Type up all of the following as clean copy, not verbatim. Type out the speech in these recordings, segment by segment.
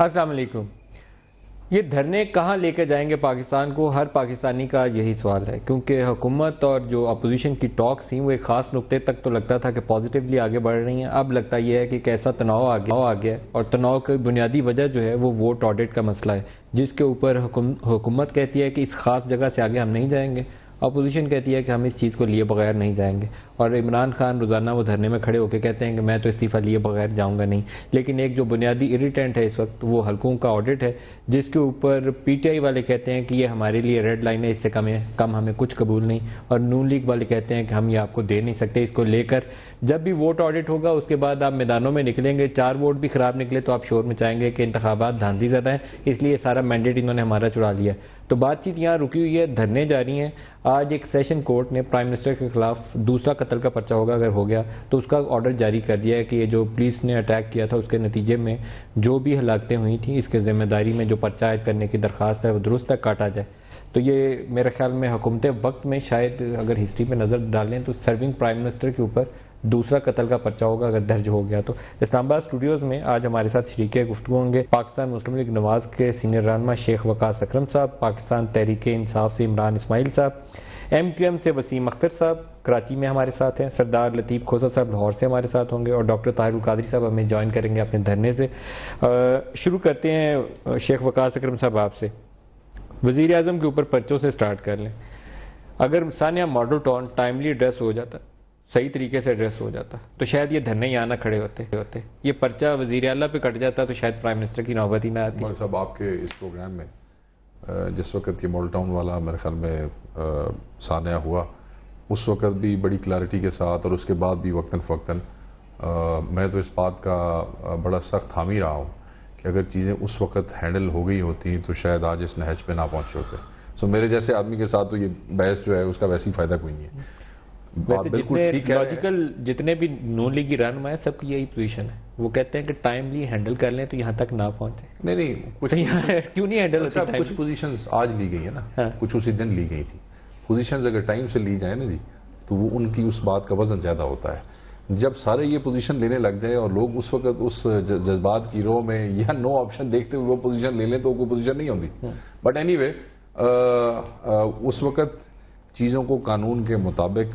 अस्सलाम वालेकुम। ये धरने कहाँ लेकर जाएंगे पाकिस्तान को, हर पाकिस्तानी का यही सवाल है, क्योंकि हुकूमत और जो अपोजिशन की टॉक्स थी वो एक ख़ास नुक्ते तक तो लगता था कि पॉजिटिवली आगे बढ़ रही हैं। अब लगता यह है कि कैसा तनाव आ गया है और तनाव की बुनियादी वजह जो है वो वोट ऑडिट का मसला है, जिसके ऊपर हुकूमत कहती है कि इस खास जगह से आगे हम नहीं जाएंगे, अपोजिशन कहती है कि हम इस चीज़ को लिए बगैर नहीं जाएंगे। और इमरान खान रोज़ाना वो धरने में खड़े होकर कहते हैं कि मैं तो इस्तीफ़ा लिए बगैर जाऊंगा नहीं। लेकिन एक जो बुनियादी इरिटेंट है इस वक्त वो हल्कों का ऑडिट है, जिसके ऊपर पीटीआई वाले कहते हैं कि ये हमारे लिए रेड लाइन है, इससे कम हमें कुछ कबूल नहीं। और नून लीग वाले कहते हैं कि हम ये आपको दे नहीं सकते। इसको लेकर जब भी वोट ऑडिट होगा उसके बाद आप मैदानों में निकलेंगे, 4 वोट भी ख़राब निकले तो आप शोर मचाएंगे कि इंतखाबात धांधली ज़्यादा है, इसलिए सारा मैंडेट इन्होंने हमारा चुरा लिया। तो बातचीत यहाँ रुकी हुई है, धरने जारी हैं। आज एक सेशन कोर्ट ने प्राइम मिनिस्टर के खिलाफ दूसरा कत्ल का पर्चा होगा, अगर हो गया तो उसका ऑर्डर जारी कर दिया है कि ये जो पुलिस ने अटैक किया था उसके नतीजे में जो भी हलाकतें हुई थी इसके ज़िम्मेदारी में जो पर्चा आयद करने की दरख्वास्त है वो दुरुस्त तक काटा जाए। तो ये मेरे ख्याल में हुकूमत वक्त में शायद अगर हिस्ट्री में नज़र डालें तो सर्विंग प्राइम मिनिस्टर के ऊपर दूसरा कत्ल का पर्चा होगा अगर दर्ज हो गया तो। इस्लामाबाद स्टूडियोज़ में आज हमारे साथ शरीके गुफ्तगू होंगे पाकिस्तान मुस्लिम लीग नवाज़ के सीनियर रहनुमा शेख वकास अकरम साहब, पाकिस्तान तहरीक इंसाफ से इमरान इस्माइल साहब, MQM से वसीम अख्तर साहब कराची में हमारे साथ हैं, सरदार लतीफ़ खोसा साहब लाहौर से हमारे साथ होंगे और डॉक्टर ताहिरुल कादरी साहब हमें ज्वाइन करेंगे अपने धरने से। शुरू करते हैं शेख वकास अकरम साहब आपसे। वज़ीर आज़म के ऊपर पर्चों से स्टार्ट कर लें। अगर Sania model town timely address हो जाता, सही तरीके से एड्रेस हो जाता तो शायद ये धरने यहाँ ना खड़े होते। ये पर्चा वज़ीर आला पे कट जाता तो शायद प्राइम मिनिस्टर की नौबत ही ना आती। साहब आपके इस प्रोग्राम में जिस वक्त ये मॉडल टाउन वाला मेरे ख्याल में सानिया हुआ उस वक्त भी बड़ी क्लैरिटी के साथ और उसके बाद भी वक्तन फ़वक्तन मैं तो इस बात का बड़ा सख्त हामी रहा हूँ कि अगर चीज़ें उस वक्त हैंडल हो गई होती तो शायद आज इस नहज पे ना पहुँचे होते। सो मेरे जैसे आदमी के साथ तो ये बहस जो है उसका वैसे ही फ़ायदा कोई नहीं है। वैसे जितने लॉजिकल जितने भी नून लीग की रहनुमा है सबकी यही पोजीशन है, वो कहते हैं कि टाइमली हैंडल कर लें तो यहाँ तक ना पहुँचे। नहीं कुछ क्यों नहीं हैंडल होता? कुछ पोजीशंस आज ली गई है ना, हाँ। कुछ उसी दिन ली गई थी। पोजीशंस अगर टाइम से ली जाए ना जी तो वो उनकी उस बात का वजन ज़्यादा होता है। जब सारे ये पोजीशन लेने लग जाए और लोग उस वक्त उस जज्बात की रो में या नो ऑप्शन देखते हुए वो पोजीशन ले लें तो कोई पोजीशन नहीं होती। बट एनीवे उस वक्त चीज़ों को कानून के मुताबिक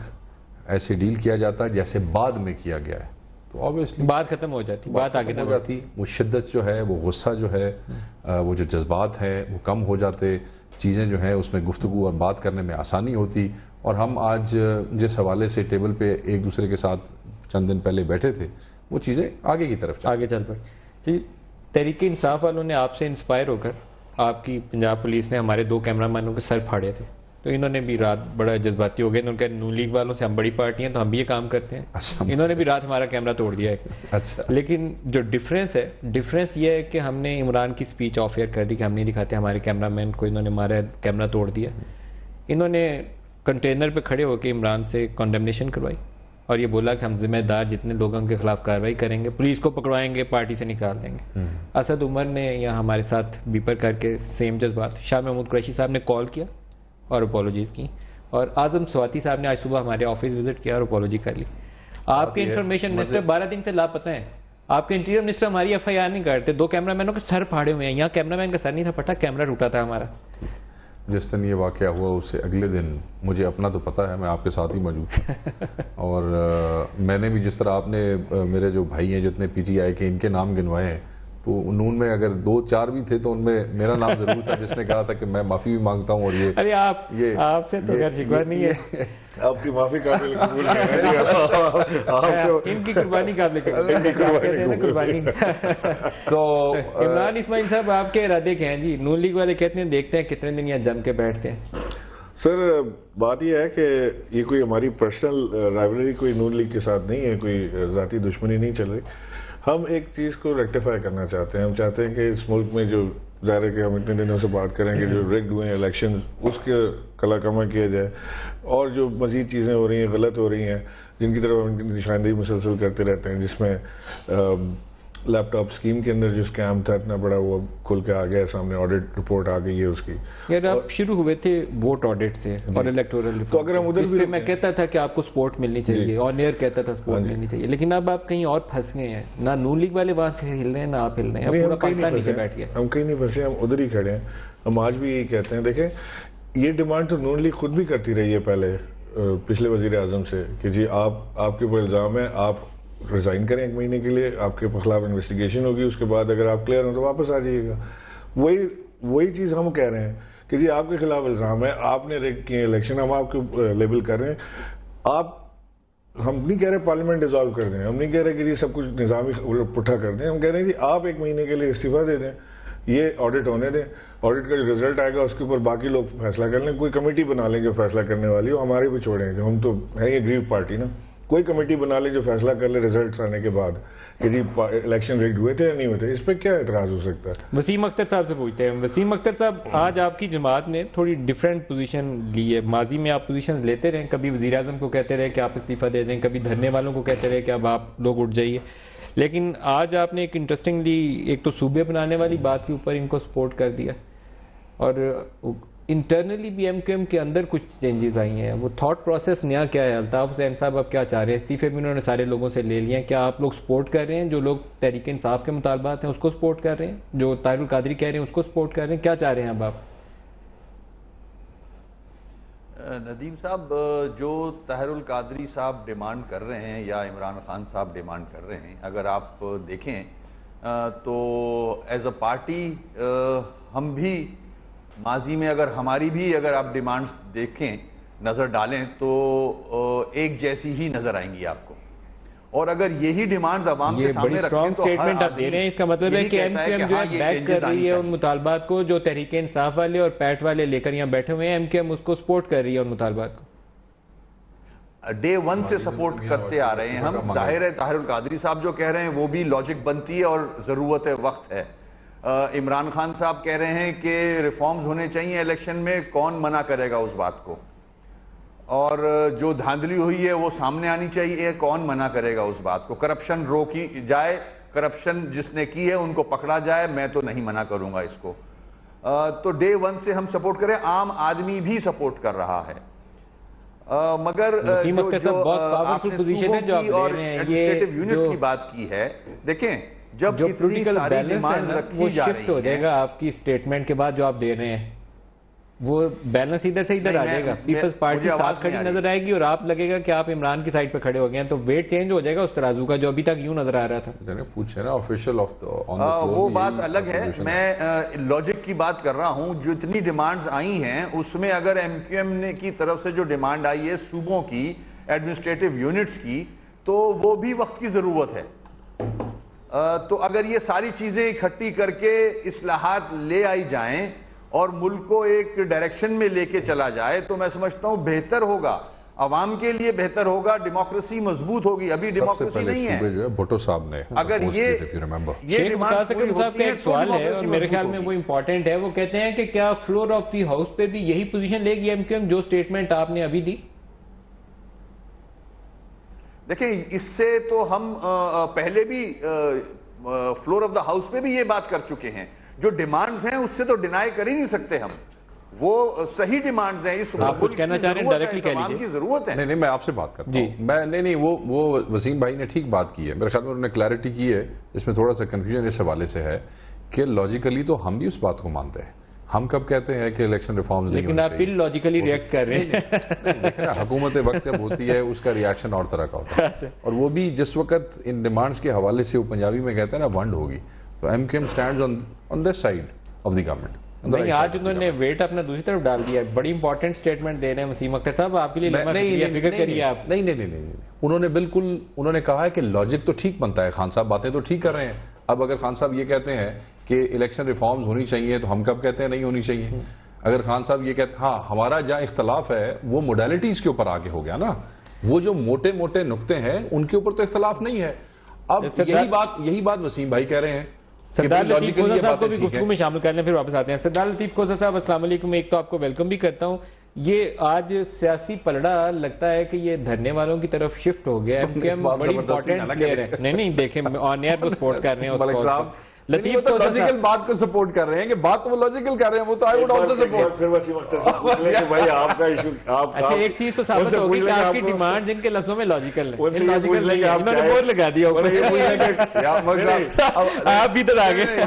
ऐसे डील किया जाता है जैसे बाद में किया गया है तो ऑब्वियसली बात खत्म हो जाती, बात आगे हो जाती। वो शिद्दत जो है, वो गुस्सा जो है, वो जो जज्बात हैं वो कम हो जाते, चीज़ें जो हैं उसमें गुफ्तगू और बात करने में आसानी होती। और हम आज जिस हवाले से टेबल पे एक दूसरे के साथ चंद दिन पहले बैठे थे वो चीज़ें आगे की तरफ आगे चल पड़ी। जी, तहरीक इंसाफ वालों ने आपसे इंस्पायर होकर आपकी पंजाब पुलिस ने हमारे 2 कैमरामैनों के सर फाड़े थे, तो इन्होंने भी रात बड़ा जज्बाती हो गए। उन्होंने कहा नून लीग वालों से हम बड़ी पार्टी हैं तो हम भी ये काम करते हैं। अच्छा, इन्होंने भी रात हमारा कैमरा तोड़ दिया है। अच्छा, लेकिन जो डिफरेंस ये है कि हमने इमरान की स्पीच ऑफ एयर कर दी कि हम नहीं दिखाते हमारे कैमरामैन को, इन्होंने हमारा कैमरा तोड़ दिया। इन्होंने कंटेनर पे खड़े होकर इमरान से कॉन्डेमनेशन करवाई और ये बोला कि हम जिम्मेदार जितने लोग हैं उनके खिलाफ कार्रवाई करेंगे, पुलिस को पकड़वाएंगे, पार्टी से निकाल देंगे। असद उमर ने यहाँ हमारे साथ बीपर करके सेम जज्बात, शाह महमूद कुरैशी साहब ने कॉल किया और अपोलॉजीज़ की, और आज़म स्वाति साहब ने आज सुबह हमारे ऑफिस विजिट किया और अपोलॉजी कर ली। आपके इंफॉर्मेशन मिनिस्टर 12 दिन से लापता हैं। आपके इंटीरियर मिनिस्टर हमारी FIR नहीं करते। 2 कैमरामैनों के सर फाड़े हुए हैं। यहाँ कैमरामैन का सर नहीं था फटा, कैमरा टूटा था हमारा। जिस दिन ये वाक़या हुआ उससे अगले दिन मुझे अपना तो पता है, मैं आपके साथ ही मौजूद था और मैंने भी जिस तरह आपने मेरे जो भाई हैं जितने PTI के इनके नाम गिनवाए हैं तो नून में अगर 2-4 भी थे तो उनमें मेरा नाम जरूर था जिसने कहा था कि मैं माफ़ी भी मांगता हूँ। और ये अरे आपसे तो खैर शिकवा नहीं है, आपकी माफ़ी काबिल कबूल इनकी कुर्बानी काबिल कुर्बानी। तो इमरान इस्माइल साहब आपके इरादे क्या हैं जी? नून लीग वाले कहते हैं देखते हैं कितने दिन यहाँ जम के बैठते हैं। सर बात यह है कि ये कोई हमारी पर्सनल राइवलरी कोई नून लीग के साथ नहीं है, कोई ज़ाती दुश्मनी नहीं चल रही। हम एक चीज़ को रेक्टिफाई करना चाहते हैं। हम चाहते हैं कि इस मुल्क में जो ज़ाहिर है कि हम इतने दिनों से बात करेंगे जो रिग्ड हुए हैं इलेक्शंस उसके कलाकमा किया जाए और जो मज़ीद चीज़ें हो रही हैं गलत हो रही हैं जिनकी तरफ हम निशानदेही मुसलसल करते रहते हैं, जिसमें लैपटॉप स्कीम के अंदर जो स्कैम था इतना बड़ा, वो खुल के आ गया सामने, ऑडिट रिपोर्ट आ गई है उसकी। यार आप शुरू हुए थे वोट ऑडिट से और इलेक्टोरल रिफॉर्म, तो अगर हम उधर भी मैं कहता था कि आपको सपोर्ट मिलनी चाहिए, ऑन एयर कहता था सपोर्ट मिलनी चाहिए, लेकिन अब आप कहीं और फंस गए हैं, ना नून लीग वाले वहां से हिल रहे हैं ना आप हिल रहे हैं, पूरा पाकिस्तान नीचे बैठ गया। हम कहीं नहीं फंसे, हम उधर ही खड़े हैं। हम आज भी यही कहते हैं, देखें ये डिमांड तो नून लीग खुद भी करती रही है पहले पिछले वजीर आजम से कि जी आपके ऊपर इल्ज़ाम है, आप रिज़ाइन करें 1 महीने के लिए, आपके खिलाफ इन्वेस्टिगेशन होगी, उसके बाद अगर आप क्लियर हो तो वापस आ जाइएगा। वही चीज़ हम कह रहे हैं कि जी आपके खिलाफ इल्ज़ाम है, आपने रेक किए इलेक्शन, हम आपके लेबल कर रहे हैं। हम नहीं कह रहे पार्लियामेंट डिसॉल्व कर दें, हम नहीं कह रहे कि जी सब कुछ निज़ामी पुट्ठा कर दें, हम कह रहे हैं कि आप 1 महीने के लिए इस्तीफा दे दें, ये ऑडिट होने दें, ऑडिट का जो रिजल्ट आएगा उसके ऊपर बाकी लोग फैसला कर लें, कोई कमेटी बना लें जो फैसला करने वाली हो, हमारे भी छोड़ेंगे, हम तो है ये ग्रीव पार्टी ना, कोई कमेटी बना ले जो फैसला कर ले रिजल्ट्स आने के बाद कि जी इलेक्शन रिग्ड हुए थे या नहीं हुए थे, इस पर क्या एतराज हो सकता है। वसीम अख्तर साहब से पूछते हैं। वसीम अख्तर साहब, आज आपकी जमात ने थोड़ी डिफरेंट पोजीशन ली है। माजी में आप पोजीशन लेते रहे, कभी वजीर आजम को कहते रहे कि आप इस्तीफा दे दें, कभी धरने वालों को कहते रहे कि अब आप लोग उठ जाइए, लेकिन आज आपने एक इंटरेस्टिंगली एक तो सूबे बनाने वाली बात के ऊपर इनको सपोर्ट कर दिया, और इंटरनली भी एमक्यूएम के अंदर कुछ चेंजेस आई हैं। वो थॉट प्रोसेस नया क्या है? अल्ताफ हुसैन साहब अब क्या चाह रहे हैं? इस्तीफे भी उन्होंने सारे लोगों से ले लिए हैं, क्या आप लोग सपोर्ट कर रहे हैं? जो लोग तहरीक इंसाफ के मुतालबात हैं उसको सपोर्ट कर रहे हैं, जो ताहिरुल कादरी कह रहे हैं उसको सपोर्ट कर रहे हैं, क्या चाह रहे हैं अब आप? नदीम साहब, जो ताहिरुल कादरी साहब डिमांड कर रहे हैं या इमरान खान साहब डिमांड कर रहे हैं, अगर आप देखें तो एज अ पार्टी हम भी माजी में अगर आप डिमांड्स देखें, नज़र डालें तो एक जैसी ही नज़र आएंगी आपको, और अगर यही डिमांड्स अवाम के सामने रखें तो स्टेटमेंट आप दे रहे हैं, इसका मतलब है कि एमक्यूएम जो है बैक कर रही है उन मुतालबात को जो तहरीक इंसाफ वाले और पैट वाले लेकर यहाँ बैठे हुए हैं, एमक्यूएम उसको सपोर्ट कर रही है उन मुतालबात को। डे 1 से सपोर्ट करते आ रहे हैं हम। जाहिर है ताहिरुल कादरी साहब जो कह रहे हैं वो भी लॉजिक बनती है और ज़रूरत है, वक्त है। इमरान खान साहब कह रहे हैं कि रिफॉर्म्स होने चाहिए इलेक्शन में, कौन मना करेगा उस बात को, और जो धांधली हुई है वो सामने आनी चाहिए, कौन मना करेगा उस बात को। करप्शन रोकी जाए, करप्शन जिसने की है उनको पकड़ा जाए, मैं तो नहीं मना करूंगा इसको। तो डे 1 से हम सपोर्ट करें, आम आदमी भी सपोर्ट कर रहा है। मगर जो आपने सूबों की और एडमिनिस्ट्रेटिव यूनिट्स की बात की है, देखें जब इतनी सारी डिमांड्स रखी जा रही हो जाएगा आपकी स्टेटमेंट के बाद जो आप दे रहे हैं, वो बैलेंस इधर से इधर आ जाएगा, पीपल्स पार्टी साथ खड़ी नजर आएगी और आप लगेगा कि आप इमरान की साइड पे खड़े हो गए हैं, तो वेट चेंज हो जाएगा उस तराजू का जो अभी तक यूं नजर आ रहा था। पूछे ना ऑफिशियल ऑफ वो बात अलग है, मैं लॉजिक की बात कर रहा हूं। जो इतनी डिमांड्स आई हैं उसमें अगर एमक्यूएम ने की तरफ से जो डिमांड आई है सूबों की एडमिनिस्ट्रेटिव यूनिट्स की, तो वो भी वक्त की जरूरत है। तो अगर ये सारी चीजें इकट्ठी करके इस्लाहात ले आई जाएं और मुल्क को एक डायरेक्शन में लेके चला जाए, तो मैं समझता हूं बेहतर होगा, अवाम के लिए बेहतर होगा, डेमोक्रेसी मजबूत होगी। अभी डेमोक्रेसी नहीं है। जो है भुट्टो साहब ने अगर ये डिमांड सवाल है और मेरे ख्याल में वो इंपॉर्टेंट है, वो कहते हैं कि क्या फ्लोर ऑफ द हाउस पे भी यही पोजीशन लेगी एमक्यूएम जो स्टेटमेंट आपने अभी दी? देखिए, इससे तो हम पहले भी फ्लोर ऑफ द हाउस पे भी ये बात कर चुके हैं। जो डिमांड्स हैं उससे तो डिनाई कर ही नहीं सकते हम, वो सही डिमांड्स हैं। इस आप कुछ कहना चाह रहे हैं, डायरेक्टली कह लीजिए। की जरूरत है। नहीं, मैं आपसे बात करता हूं। मैं नहीं, वो वसीम भाई ने ठीक बात की है, मेरे ख्याल में उन्होंने क्लैरिटी की है। इसमें थोड़ा सा कंफ्यूजन इस हवाले से है कि लॉजिकली तो हम भी उस बात को मानते हैं। हम कब कहते हैं कि इलेक्शन रिफॉर्म्स, लेकिन आप इलॉजिकली रिएक्ट कर रहे हैं। हुकूमत वक्त जब होती है उसका रिएक्शन और तरह का होता है, और वो भी जिस वक्त इन डिमांड्स के हवाले से वो पंजाबी में कहते हैं ना वंड होगी, तो MQM stands on this side of the government. नहीं, आज उन्होंने वेट अपना दूसरी तरफ डाल दिया है। बड़ी इंपॉर्टेंट स्टेटमेंट दे रहे हैं वसीम अख्तर साहब, आपके लिए फिक्र करिए आप। नहीं, उन्होंने कहा है कि लॉजिक तो ठीक बनता है, खान साहब बातें तो ठीक कर रहे हैं। अब अगर खान साहब ये कहते हैं कि इलेक्शन रिफॉर्म्स होनी चाहिए, तो हम कब कहते हैं नहीं होनी चाहिए? अगर खान साहब ये कहते हैं, हाँ हमारा जहां इख्तलाफ है वो मोडालिटीज के ऊपर आगे हो गया ना, वो जो मोटे मोटे नुक्ते हैं उनके ऊपर तो इख्तलाफ नहीं है। अब यही बात वसीम भाई कह रहे हैं। सरदार लतीफ खोजा साहब को भी गुफ्तगू में शामिल कर लें, फिर वापस आते हैं। सरदार लतीफ खोजा साहब, अस्सलाम वालेकुम। एक तो आपको वेलकम भी करता हूँ, ये आज सियासी पलड़ा लगता है कि ये धरने वालों की तरफ शिफ्ट हो गया है, बड़ी इंपॉर्टेंट प्लेयर है। नहीं देखें ऑन एयर वो सपोर्ट कर रहे हैं उसको। लतीफ तो लॉजिकल बात को सपोर्ट कर रहे हैं कि बात तो वो लॉजिकल कर रहे हैं, वो तो आई वुड आल्सो सपोर्ट। फिर वसीम अख्तर से पूछ लें कि भाई आपका इशू आप अच्छा एक चीज तो साबित होगी कि आपकी डिमांड जिनके लफ्जों में लॉजिकल है, लॉजिकल नहीं, इन्होंने बोर लगा दिया ऊपर। आप भी तो आ गए। नहीं,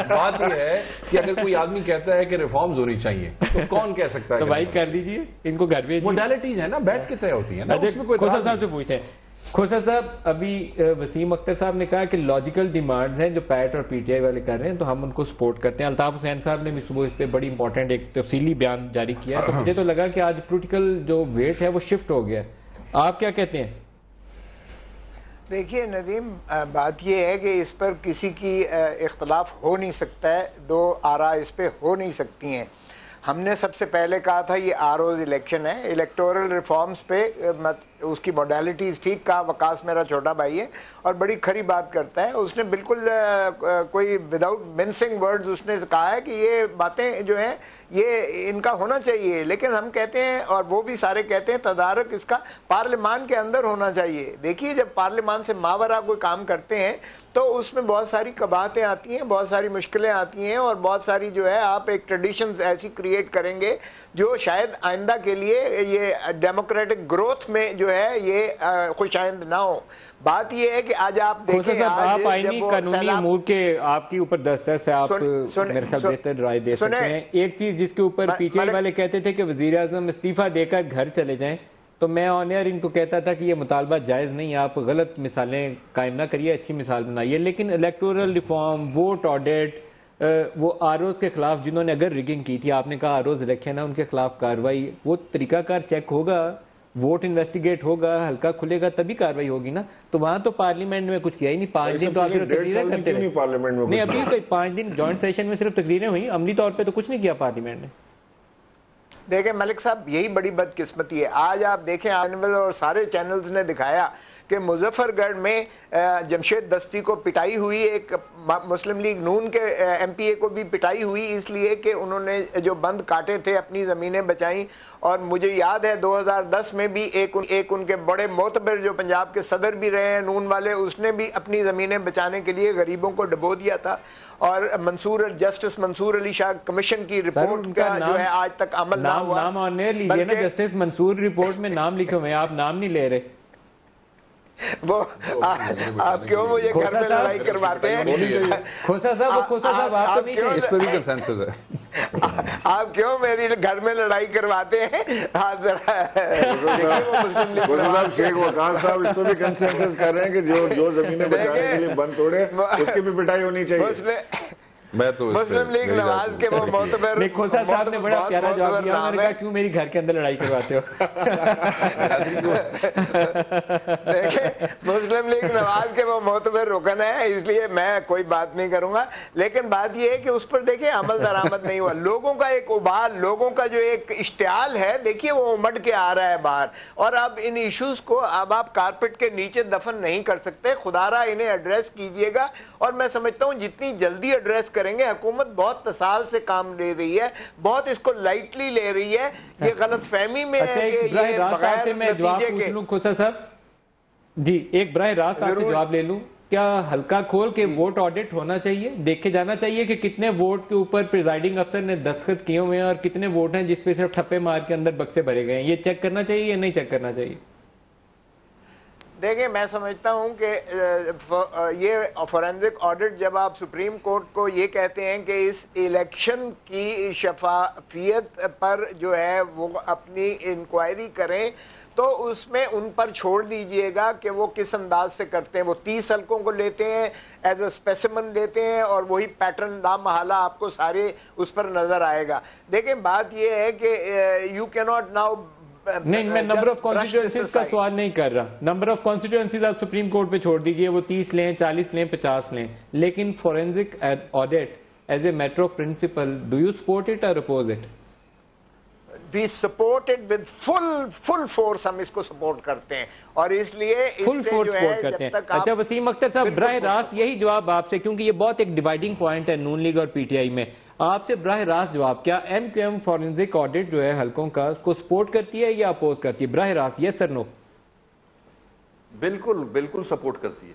बात ये है कि अगर कोई आदमी कहता है कि रिफॉर्म्स होनी चाहिए तो कौन कह सकता है? तो भाई कर दीजिए, इनको घर भेजिए। मोडालिटीज है ना, बैठ के तय होती है ना, उसमें कोई खोसा साहब से पूछते हैं। खोसा साहब, अभी वसीम अख्तर साहब ने कहा कि लॉजिकल डिमांड्स हैं जो पैट और पीटीआई वाले कर रहे हैं, तो हम उनको सपोर्ट करते हैं। अल्ताफ हुसैन साहब ने भी सुबह इस पर बड़ी इंपॉर्टेंट एक तफसीली बयान जारी किया है, तो मुझे तो लगा कि आज पोलिटिकल जो वेट है वो शिफ्ट हो गया है। आप क्या कहते हैं? देखिए नदीम, बात यह है कि इस पर किसी की इख्तलाफ हो नहीं सकता है, दो आरा इस पे हो नहीं सकती हैं। हमने सबसे पहले कहा था ये आरओज इलेक्शन है, इलेक्टोरल रिफॉर्म्स पे उसकी मॉडलिटीज ठीक कहा। वकास मेरा छोटा भाई है और बड़ी खरी बात करता है, उसने बिल्कुल कोई विदाउट मिन्सिंग वर्ड्स उसने कहा है कि ये बातें जो हैं ये इनका होना चाहिए। लेकिन हम कहते हैं और वो भी सारे कहते हैं तदारक इसका पार्लियामान के अंदर होना चाहिए। देखिए जब पार्लियामान से मावरा कोई काम करते हैं तो उसमें बहुत सारी कबाहतें आती हैं, बहुत सारी मुश्किलें आती हैं और बहुत सारी जो है आप एक ट्रेडिशन ऐसी क्रिएट करेंगे जो शायद आइंदा के लिए ये डेमोक्रेटिक ग्रोथ में जो है ये खुशाइंद ना हो। बात ये है कि आज आप देखें, आप आईनी कानूनी अमूर के आपके ऊपर दस्तरस है, आप मेरे ख्याल बेहतर राय दे सकते हैं। एक चीज जिसके ऊपर पीटीआई वाले कहते थे कि वजीर आजम इस्तीफा देकर घर चले जाएं, तो मैं ऑन एयर इनको कहता था कि ये मुतालबा जायज़ नहीं है, आप गलत मिसालें कायम ना करिए, अच्छी मिसाल बनाइए। लेकिन इलेक्टोरल रिफॉर्म, वोट ऑडिट, वो आरओज के खिलाफ जिन्होंने अगर रिगिंग की थी, आपने कहा आरओज इलेक्शन है, उनके खिलाफ कार्रवाई, वो तरीकाकार चेक होगा, वोट इन्वेस्टिगेट होगा, हल्का खुलेगा तभी कार्रवाई होगी ना। तो वहां तो पार्लियामेंट में कुछ किया ही नहीं, 5 दिन तो आखिर तकरीरें करते रहे पार्लियामेंट में। नहीं, अभी 5 दिन जॉइंट सेशन में सिर्फ तकरीरें हुई, अमली तौर पर तो कुछ नहीं किया पार्लियामेंट ने। देखें मलिक साहब, यही बड़ी बदकिस्मती है। आज आप देखें आनवल और सारे चैनल्स ने दिखाया कि मुजफ्फरगढ़ में जमशेद दस्ती को पिटाई हुई, एक मुस्लिम लीग नून के एमपीए को भी पिटाई हुई इसलिए कि उन्होंने जो बंद काटे थे अपनी ज़मीनें बचाई। और मुझे याद है 2010 में भी एक उनके बड़े मोतबर जो पंजाब के सदर भी रहे हैं नून वाले, उसने भी अपनी ज़मीनें बचाने के लिए गरीबों को डबो दिया था। और जस्टिस मंसूर अली शाह कमीशन की रिपोर्ट का जो है आज तक अमल ना हुआ। नाम ऑन एयर लीजिए ना, जस्टिस मंसूर रिपोर्ट में नाम लिखे हुए हैं, आप नाम नहीं ले रहे। वो आप क्यों मुझे घर में लड़ाई करवाते हैं? खोसा साहब आप तो नहीं थे, इस पर भी कंसेंसस है। आप क्यों मेरी घर में लड़ाई करवाते हैं? साहब शेख वकास साहब इस पर भी कंसेंसस कर रहे हैं कि जो जमीनें बचाने के लिए बंद तोड़े उसकी भी पिटाई होनी चाहिए। मैं तो मुस्लिम लीग नवाज के वो मोतबर खोसा साहब ने बड़ा प्यारा जवाब दिया, उन्होंने कहा क्यों मेरी घर के अंदर लड़ाई करवाते हो? देखिए मुस्लिम लीग नवाज के वो मोतबर रुकन है, इसलिए मैं कोई बात नहीं करूंगा। लेकिन बात ये है कि उस पर देखिए अमल दरामद नहीं हुआ। लोगों का एक उबाल, लोगों का जो एक इश्तियाल है, देखिए वो उमड़ के आ रहा है बाहर। और अब इन इश्यूज को अब आप कारपेट के नीचे दफन नहीं कर सकते, खुदारा इन्हें एड्रेस कीजिएगा। और मैं समझता हूं जितनी जल्दी एड्रेस करेंगे, हुकूमत बहुत साल से काम ले रही है, बहुत इसको लाइटली ले रही है, ये गलत फहमी में अच्छा, है कि ये बगैर से मैं जवाब पूछ लूं खोसा साहब जी, एक बराह रास्त आपसे जवाब ले लूं, क्या हल्का खोल के वोट ऑडिट होना चाहिए? देखे जाना चाहिए कि कितने वोट के ऊपर प्रिजाइडिंग अफसर ने दस्तखत किए हुए हैं और कितने वोट हैं जिसपे सिर्फ ठप्पे मार के अंदर बक्से भरे गए हैं, ये चेक करना चाहिए या नहीं चेक करना चाहिए? देखिए मैं समझता हूं कि ये फॉरेंसिक ऑडिट, जब आप सुप्रीम कोर्ट को ये कहते हैं कि इस इलेक्शन की शफाफियत पर जो है वो अपनी इंक्वायरी करें, तो उसमें उन पर छोड़ दीजिएगा कि वो किस अंदाज से करते हैं। वो 30 हल्कों को लेते हैं, एज ए स्पेसिमन लेते हैं और वही पैटर्न लामहला आपको सारे उस पर नजर आएगा। देखिए बात ये है कि यू कैन नॉट नाउ नहीं, मैं नंबर ऑफ कॉन्स्टिट्यूएंसीज का सवाल नहीं कर रहा। नंबर ऑफ कॉन्स्टिट्यूएंसीज आप सुप्रीम कोर्ट पे छोड़ दीजिए, वो 30 लें, 40 लें, 50 लें, लेकिन forensic audit as a matter of principle, do you support it और oppose it? We supported with full force, हम इसको सपोर्ट करते हैं और इसलिए फुल फोर्स सपोर्ट करते हैं। अच्छा वसीम अख्तर साहब, बराह रास्त यही जवाब आपसे, क्योंकि ये बहुत एक डिवाइडिंग पॉइंट है नून लीग और पीटीआई में, आपसे बराह रास्त जवाब, क्या एमक्यूएम फॉरेंसिक ऑडिट जो है हलकों का उसको सपोर्ट करती है या अपोज करती है? बराह रास्त यस सर नो? बिल्कुल बिल्कुल सपोर्ट करती है,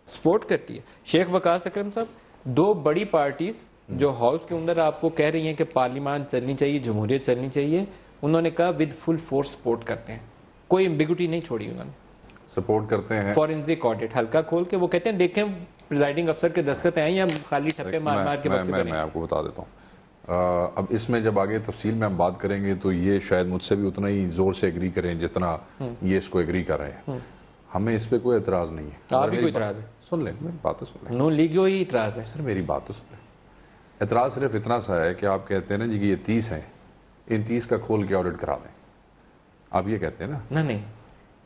सपोर्ट करती है। शेख वकास अकरम साहब, दो बड़ी पार्टीज जो हाउस के अंदर आपको कह रही हैं कि पार्लियामान चलनी चाहिए, जमहूरियत चलनी चाहिए, उन्होंने कहा विद फुल फोर्स सपोर्ट करते हैं, कोई एम्बिगुइटी नहीं छोड़ी उन्होंने, सपोर्ट करते हैं। फॉरेंसिक ऑडिट हल्का खोल के वो कहते हैं देखें प्रिजाइडिंग अफसर के दस्तखत हैं या खाली ठप्पे मार मार के मैं आपको बता देता हूँ। अब इसमें जब आगे तफसील में हम बात करेंगे तो ये शायद मुझसे भी उतना ही जोर से एग्री करें जितना ये इसको एग्री कर रहे हैं। हमें इस पे कोई एतराज नहीं है। आप भी कोई एतराज है? सुन लें, मेरी बात तो सुन लें। नून लीग ही एतराज है सर, मेरी बात तो सुन लें। एतराज सिर्फ इतना सा है कि आप कहते हैं ना जी कि ये 30 हैं, इन 30 का खोल के ऑडिट करा दें, आप ये कहते हैं ना? नहीं,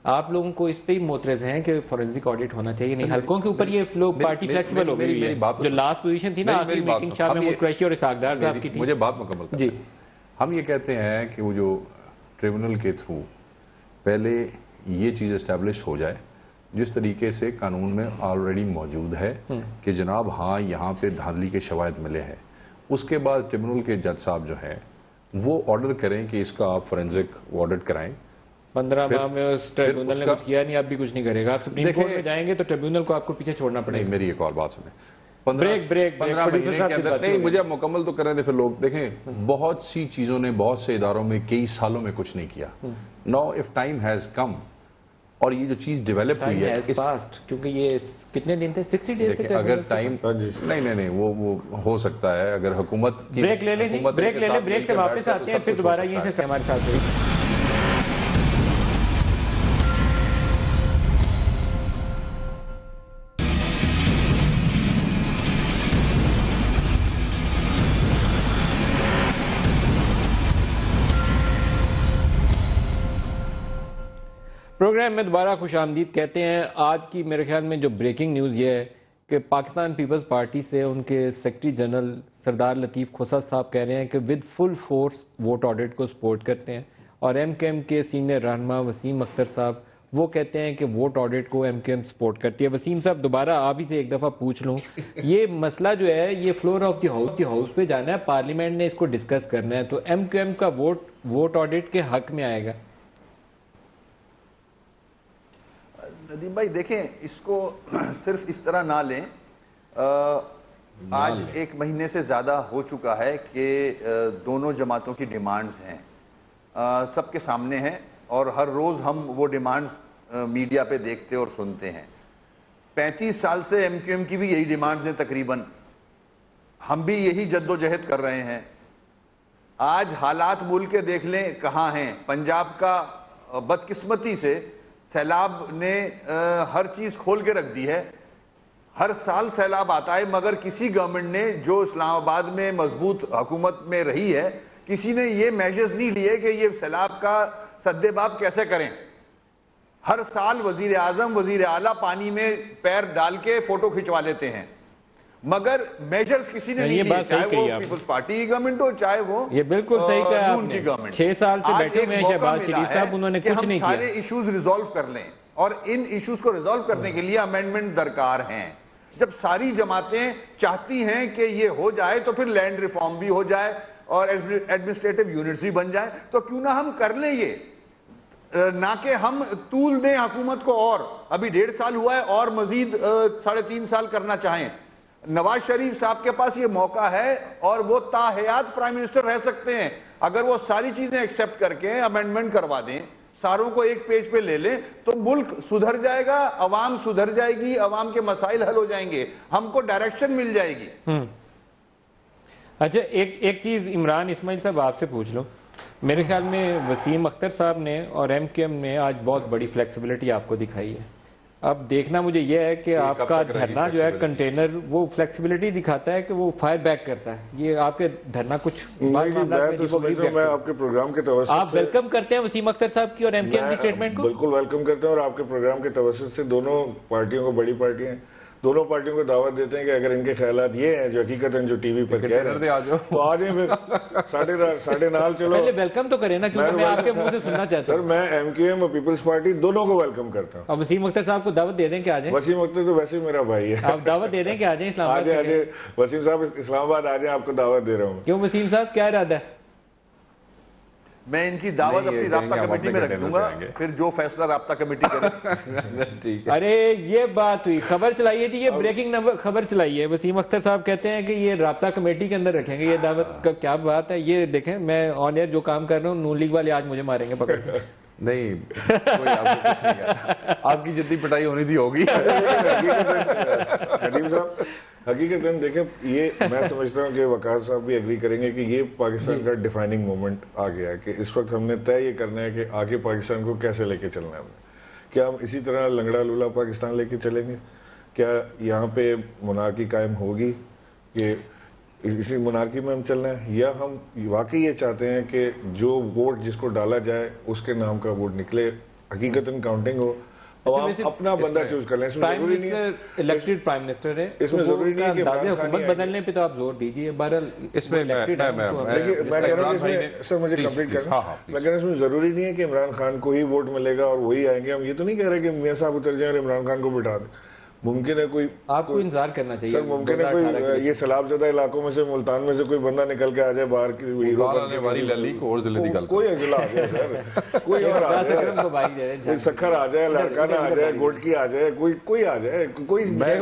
आप लोगों को इस पे ही मोतरज हैं कि फॉरेंसिक ऑडिट होना चाहिए, नहीं हल्कों के ऊपर ये लोग पार्टी फ्लेक्सिबल हो गई है। जो लास्ट पोजीशन थी ना आखिरी मीटिंग शाह में कुरैशी और इसाकदार साहब की थी। मुझे बात मुकम्मल करनी है। हम ये कहते हैं कि वो जो ट्रिब्यूनल के थ्रू पहले ये चीज़ एस्टेब्लिश हो जाए जिस तरीके से कानून में ऑलरेडी मौजूद है कि जनाब हाँ यहाँ पे धांधली के शवाहिद मिले हैं, उसके बाद ट्रिब्यूनल के जज साहब जो हैं वो ऑर्डर करें कि इसका आप फोरेंसिक ऑडिट कराएं। 15 माह में उस ट्रिब्यूनल ने कुछ किया नहीं, आप भी कुछ नहीं करेगा, आप सुप्रीम कोर्ट में जाएंगे तो ट्रिब्यूनल को आपको पीछे छोड़ना पड़ेगा। मेरी एक और बात सुने, 15 महीने के अंदर नहीं, मुझे आप मुकम्मल तो करें। फिर लोग देखें, बहुत सी चीजों ने बहुत से इदारों में कई सालों में कुछ नहीं किया। Now if time has come और ये जो चीज डेवलप हुई है पास्ट, क्योंकि ये कितने दिन थे, 60 डेज थे। अगर टाइम नहीं वो हो सकता है अगर हुकूमत की ब्रेक ले लें, ब्रेक से वापस आते हैं फिर दोबारा यहीं से हमारे साथ हुई। प्रोग्राम में दोबारा खुशामदीद कहते हैं। आज की मेरे ख्याल में जो ब्रेकिंग न्यूज़ ये है कि पाकिस्तान पीपल्स पार्टी से उनके सेक्रेटरी जनरल सरदार लतीफ़ खोसा साहब कह रहे हैं कि with full force vote audit को सपोर्ट करते हैं, और एमकेएम के सीनियर रहनुमा वसीम अख्तर साहब वो कहते हैं कि वोट ऑडिट को एमकेएम सपोर्ट करती है। वसीम साहब, दोबारा आप ही से एक दफ़ा पूछ लूँ, ये मसला जो है ये फ्लोर ऑफ द हाउस पे जाना है, पार्लियामेंट ने इसको डिस्कस करना है, तो एमकेएम का वोट ऑडिट के हक में आएगा? नदीम भाई देखें, इसको सिर्फ इस तरह ना लें। आज एक महीने से ज़्यादा हो चुका है कि दोनों जमातों की डिमांड्स हैं, सबके सामने हैं और हर रोज़ हम वो डिमांड्स मीडिया पे देखते और सुनते हैं। 35 साल से एमक्यूएम की भी यही डिमांड्स हैं तकरीबन, हम भी यही जद्दोजहद कर रहे हैं। आज हालात मुल्क के देख लें कहाँ हैं। पंजाब का बदकिस्मती से सैलाब ने हर चीज़ खोल के रख दी है। हर साल सैलाब आता है, मगर किसी गवर्नमेंट ने जो इस्लामाबाद में मजबूत हुकूमत में रही है, किसी ने ये मेजर्स नहीं लिए कि ये सैलाब का सद्देबाब कैसे करें। हर साल वजीर आजम वजीर आला पानी में पैर डाल के फोटो खिंचवा लेते हैं, मगर मेजर्स किसी ने नहीं लिए, चाहे वो पीपल्स पार्टी की गवर्नमेंट हो चाहे वो ये बिल्कुल सही कहा आपने। 6 साल से बैठे हुए हैं शहबाज शरीफ साहब, उन्होंने कुछ नहीं किया। सारे इश्यूज रिजॉल्व कर लें और इन इश्यूज को रिजॉल्व करने के लिए अमेंडमेंट दरकार हैं। जब सारी जमातें चाहती हैं कि ये हो जाए तो फिर लैंड रिफॉर्म भी हो जाए और एडमिनिस्ट्रेटिव यूनिट्स भी बन जाए, तो क्यों ना हम कर लें ये, ना कि हम तूल दें हुकूमत को। और अभी 1.5 साल हुआ है और मजीद 3.5 साल करना चाहें। नवाज शरीफ साहब के पास ये मौका है और वो ताहयात प्राइम मिनिस्टर रह सकते हैं। अगर वो सारी चीजें एक्सेप्ट करके अमेंडमेंट करवा दें, सारों को एक पेज पे ले लें, तो मुल्क सुधर जाएगा, अवाम सुधर जाएगी, अवाम के मसाइल हल हो जाएंगे, हमको डायरेक्शन मिल जाएगी। अच्छा, एक चीज इमरान इस्माइल साहब आपसे पूछ लो। मेरे ख्याल में वसीम अख्तर साहब ने और एमकेएम ने आज बहुत बड़ी फ्लेक्सिबिलिटी आपको दिखाई है। अब देखना मुझे यह है कि आपका धरना जो है कंटेनर वो फ्लेक्सिबिलिटी दिखाता है कि वो फायर बैक करता है। ये आपके धरना कुछ मैं आपके प्रोग्राम के तवज्जुह आप वेलकम करते हैं वसीम अख्तर साहब की और एमकेएम की स्टेटमेंट को? बिल्कुल वेलकम करते हैं और आपके प्रोग्राम के तवज्जुह से दोनों पार्टियों को, बड़ी पार्टियां दोनों पार्टियों को दावत देते हैं कि अगर इनके ख्यालात ये हैं जो हकीकतन जो टीवी पर कह रहे हैं तो आ जाए, फिर साढ़े नाल चलो। पहले वेलकम तो करें ना, क्योंकि मैं आपके मुंह से सुनना चाहता हूँ। सर मैं MQM और पीपल्स पार्टी दोनों को वेलकम करता हूँ। अब वसीम अख्तर साहब को दावत दे दें कि आ जाएं। वसीम अख्तर तो वैसे ही मेरा भाई है, आप दावत दे दें कि आ जाएं इस्लामाबाद। आ जाए वसीम साहब इस्लामाबाद आ जाए, आपको दावत दे रहा हूँ। क्यों वसीम साहब, क्या इरादा है? मैं इनकी दावत अपनी राब्ता कमेटी में रख दूंगा, फिर जो फैसला राब्ता कमेटी करे। ठीक है। अरे ये बात हुई, खबर चलाइए थी, ये ब्रेकिंग नंबर खबर चलाइए। वसीम अख्तर साहब कहते हैं कि ये राब्ता कमेटी के अंदर रखेंगे ये दावत का। क्या बात है ये, देखें मैं ऑन एयर जो काम कर रहा हूँ, नून लीग वाले आज मुझे मारेंगे पकड़ के। नहीं, कोई आपको कुछ नहीं कहता। आपकी जितनी पिटाई होनी थी होगी। नदीम साहब हकीकतन देखें, ये मैं समझता हूँ कि वकार साहब भी एग्री करेंगे कि ये पाकिस्तान का डिफाइनिंग मोमेंट आ गया है कि इस वक्त हमने तय ये करना है कि आगे पाकिस्तान को कैसे लेके चलना है हमने। क्या हम इसी तरह लंगड़ा लूला पाकिस्तान लेके चलेंगे? क्या यहाँ पे मोनार्की कायम होगी कि इसी मोनार्की में हम चलना है, या हम वाकई ये चाहते हैं कि जो वोट जिसको डाला जाए उसके नाम का वोट निकले, हकीकतन काउंटिंग हो, अपना बंदा चूज कर लें। Prime minister elected prime minister है, इसमें जरूरी नहीं है कि हुकूमत बदलने पे तो आप जोर दीजिए। बहरहाल इसमें मैं कह रहा हूँ सर, मुझे कंप्लीट करना, मैं कह रहा हूँ इसमें जरूरी नहीं है कि इमरान खान को ही वोट मिलेगा और वही आएंगे। हम ये तो नहीं कह रहे कि मियां साहब उतर जाए और इमरान खान को बिठा दें। मुमकिन है कोई, आपको इंतजार करना चाहिए सर, मुमकिन है कोई ये सैलाबज़दा इलाकों में से, मुल्तान में से कोई बंदा निकल के आ जाए बाहर की हीरो कोई अजला आ जाए सर, कोई और आ जाए, सखर आ जाए, लड़काना आ जाए, गोटकी आ जाए, कोई आ जाए, कोई। मैं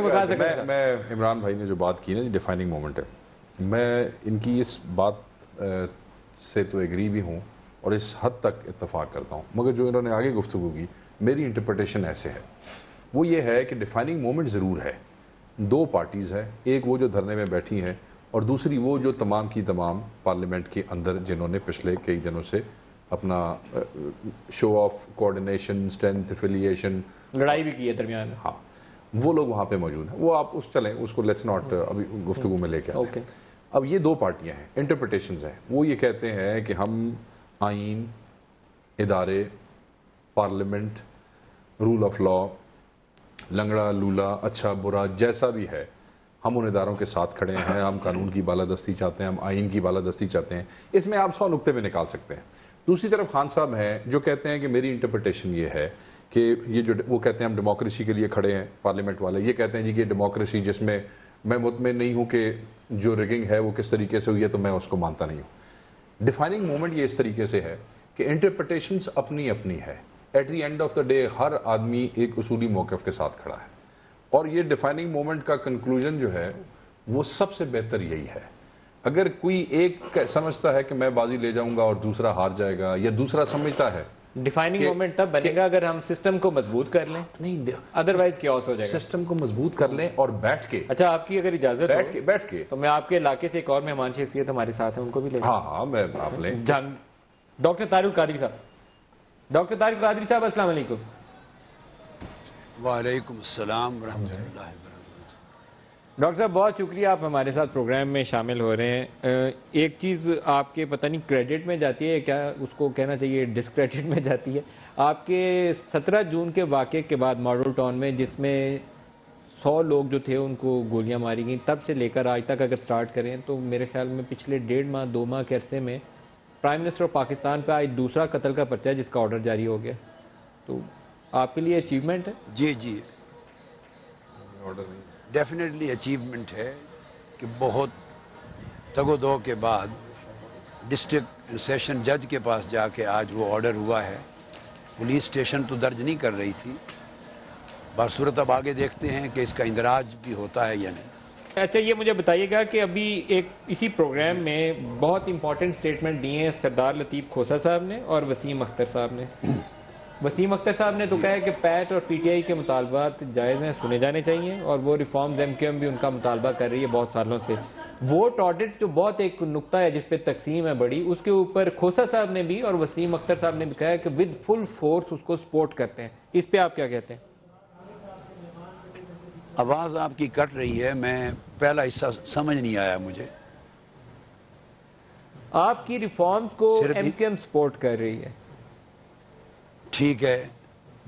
इमरान भाई ने जो बात की ना, डिफाइनिंग मोमेंट है, मैं इनकी इस बात से तो एग्री भी हूँ और इस हद तक इत्तेफाक करता हूँ, मगर जो इन्होंने आगे गुफ्तगू की, मेरी इंटरप्रिटेशन ऐसे है, वो ये है कि डिफाइनिंग मोमेंट ज़रूर है। दो पार्टीज़ हैं, एक वो जो धरने में बैठी हैं और दूसरी वो जो तमाम की तमाम पार्लियामेंट के अंदर जिन्होंने पिछले कई दिनों से अपना show off coordination, strength, affiliation, लड़ाई भी की है दरमियान में। हाँ, वो लोग वहाँ पे मौजूद हैं। वो आप उस चलें, उसको लेट्स नॉट अभी गुफ्तगू में लेके आते हैं। अब ये दो पार्टियाँ हैं, इंटरप्रिटेशंस हैं। वो ये कहते हैं कि हम आइन, इदारे, पार्लियामेंट, रूल ऑफ लॉ, लंगड़ा लूला, अच्छा बुरा जैसा भी है, हम उन इदारों के साथ खड़े हैं। हम कानून की बालादस्ती चाहते हैं, हम आइन की बालादस्ती चाहते हैं। इसमें आप 100 नुक्ते में निकाल सकते हैं। दूसरी तरफ खान साहब हैं जो कहते हैं कि मेरी इंटरप्रिटेशन ये है कि ये जो वो कहते हैं हम डेमोक्रेसी के लिए खड़े हैं, पार्लियामेंट वाले ये कहते हैं जी कि डेमोक्रेसी जिसमें मैं मुतमिन नहीं हूँ कि जो रिगिंग है वो किस तरीके से हुई है, तो मैं उसको मानता नहीं हूँ। डिफाइनिंग मोमेंट ये इस तरीके से है कि इंटरप्रिटेशंस अपनी अपनी है। At the end of the day हर आदमी एक उसूली मौक़िफ़ के साथ खड़ा है और ये डिफाइनिंग मोमेंट का कंक्लूजन जो है वो सबसे बेहतर यही है। अगर कोई एक समझता है कि मैं बाजी ले जाऊंगा और दूसरा हार जाएगा, या दूसरा समझता है डिफाइनिंग मोमेंट तब बनेगा अगर हम सिस्टम को मजबूत कर लें, नहीं अदरवाइज क्या हो जाएगा। सिस्टम को मजबूत कर लें और बैठ के, अच्छा आपकी अगर इजाजत बैठ के तो मैं आपके इलाके से एक और मेहमान शख्सियत हमारे साथ है, उनको भी ले। हाँ मैं आप लें, डॉक्टर तारिक कादरी साहब। डॉक्टर तारिक कादरी साहब अस्सलाम वालेकुम। वालेकुम अस्सलाम रहमतुल्लाहि वबरकातुहू। डॉक्टर साहब बहुत शुक्रिया, आप हमारे साथ प्रोग्राम में शामिल हो रहे हैं। एक चीज़ आपके पता नहीं क्रेडिट में जाती है क्या उसको कहना चाहिए डिस्क्रेडिट में जाती है। आपके 17 जून के वाक़े के बाद मॉडल टाउन में जिसमें 100 लोग जो थे उनको गोलियां मारी गई, तब से लेकर आज तक अगर स्टार्ट करें तो मेरे ख्याल में पिछले 1.5 माह 2 माह के अरसे में प्राइम मिनिस्टर ऑफ पाकिस्तान पे आज दूसरा कत्ल का पर्चा है जिसका ऑर्डर जारी हो गया। तो आपके लिए अचीवमेंट है? जी ऑर्डर नहीं, डेफिनेटली अचीवमेंट है कि बहुत तगोदो के बाद डिस्ट्रिक्ट सेशन जज के पास जाके आज वो ऑर्डर हुआ है। पुलिस स्टेशन तो दर्ज नहीं कर रही थी, बासूरत अब आगे देखते हैं कि इसका इंदराज भी होता है या नहीं। अच्छा ये मुझे बताइएगा कि अभी एक इसी प्रोग्राम में बहुत इंपॉर्टेंट स्टेटमेंट दिए हैं सरदार लतीफ़ खोसा साहब ने और वसीम अख्तर साहब ने। वसीम अख्तर साहब ने तो कहा है कि पैट और पीटीआई के मुतालबात जायज़ हैं, सुने जाने चाहिए, और वो रिफॉर्म्स एमक्यूएम भी उनका मुतालबा कर रही है बहुत सालों से। वोट ऑडिट जो बहुत एक नुक्ता है जिस पे तकसीम है बड़ी, उसके ऊपर खोसा साहब ने भी और वसीम अख्तर साहब ने भी कहा है कि विद फुल फोर्स उसको सपोर्ट करते हैं। इस पे आप क्या कहते हैं? आवाज़ आपकी कट रही है, मैं पहला हिस्सा समझ नहीं आया मुझे। आपकी रिफॉर्म्स को एमक्यूएम सपोर्ट कर रही है? ठीक है,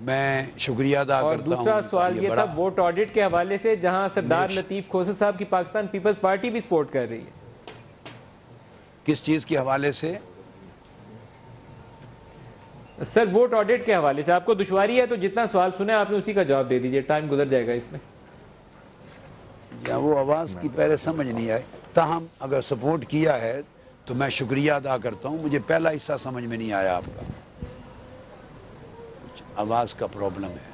मैं शुक्रिया अदा और करता हूँ। दूसरा सवाल ये था वोट ऑडिट के हवाले से, जहां सरदार लतीफ खोसर साहब की पाकिस्तान पीपल्स पार्टी भी सपोर्ट कर रही है। किस चीज़ के हवाले से? सर वोट ऑडिट के हवाले से आपको दुश्वारी है तो जितना सवाल सुने आपने उसी का जवाब दे दीजिए, टाइम गुजर जाएगा इसमें। या वो आवाज़ की पहले समझ नहीं आई, ताहम अगर सपोर्ट किया है तो मैं शुक्रिया अदा करता हूँ। मुझे पहला हिस्सा समझ में नहीं आया आपका, आवाज़ का प्रॉब्लम है।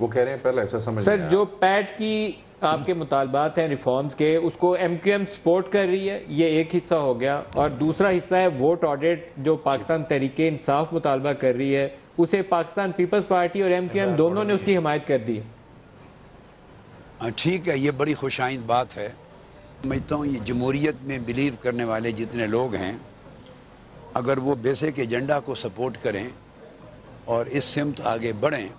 वो कह रहे हैं पहला ऐसा समझ सर जो पैट की आपके मुतालबात हैं रिफॉर्म्स के, उसको MQM सपोर्ट कर रही है, ये एक हिस्सा हो गया। और दूसरा हिस्सा है वोट ऑडिट जो पाकिस्तान तहरीक इंसाफ मुतालबा कर रही है, उसे पाकिस्तान पीपल्स पार्टी और MQM दोनों ने उसकी हिमायत कर दी है। ठीक है, ये बड़ी खुशाइंद बात है। समझता हूँ ये जमहूरियत में बिलीव करने वाले जितने लोग हैं, अगर वो बेसिक एजेंडा को सपोर्ट करें और इस सिमत आगे बढ़ें